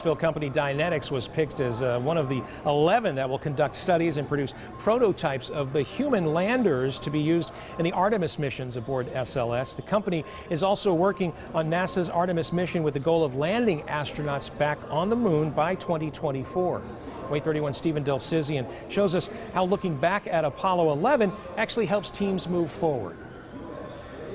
Company Dynetics was picked as one of the 11 that will conduct studies and produce prototypes of the human landers to be used in the Artemis missions aboard SLS. The company is also working on NASA's Artemis mission with the goal of landing astronauts back on the moon by 2024. Way 31 Stephen Dilsizian shows us how looking back at Apollo 11 actually helps teams move forward.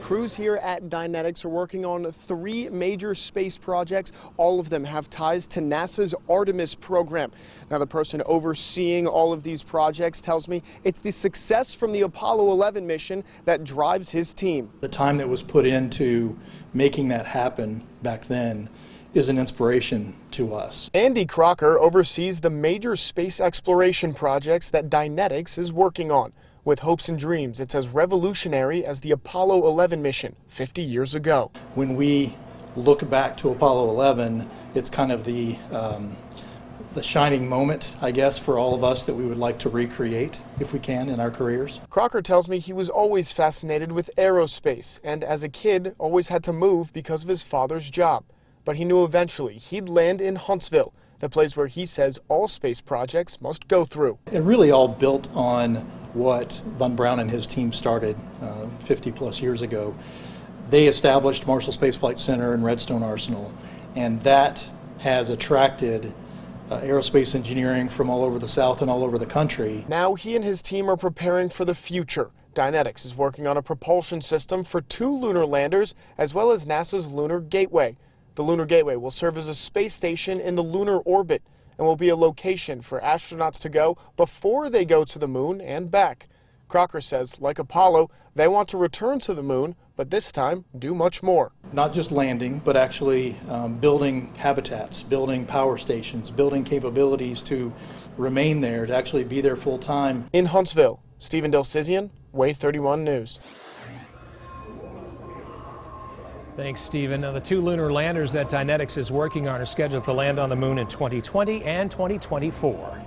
Crews here at Dynetics are working on 3 major space projects. All of them have ties to NASA's Artemis program. Now, the person overseeing all of these projects tells me it's the success from the Apollo 11 mission that drives his team. The time that was put into making that happen back then is an inspiration to us. Andy Crocker oversees the major space exploration projects that Dynetics is working on. With hopes and dreams, it's as revolutionary as the Apollo 11 mission 50 years ago. When we look back to Apollo 11, it's kind of the shining moment, I guess, for all of us that we would like to recreate, if we can, in our careers. Crocker tells me he was always fascinated with aerospace, and as a kid, always had to move because of his father's job. But he knew eventually he'd land in Huntsville, the place where he says all space projects must go through. It really all built on what Von Braun and his team started 50 plus years ago. They established Marshall Space Flight Center and Redstone Arsenal, and that has attracted aerospace engineering from all over the South and all over the country. Now he and his team are preparing for the future. Dynetics is working on a propulsion system for 2 lunar landers as well as NASA's Lunar Gateway. The Lunar Gateway will serve as a space station in the lunar orbit and will be a location for astronauts to go before they go to the moon and back. Crocker says, like Apollo, they want to return to the moon, but this time do much more. Not just landing, but actually building habitats, building power stations, building capabilities to remain there, to actually be there full time. In Huntsville, Stephen Dilsizian, Way 31 News. Thanks, Stephen. Now, the 2 lunar landers that Dynetics is working on are scheduled to land on the moon in 2020 and 2024.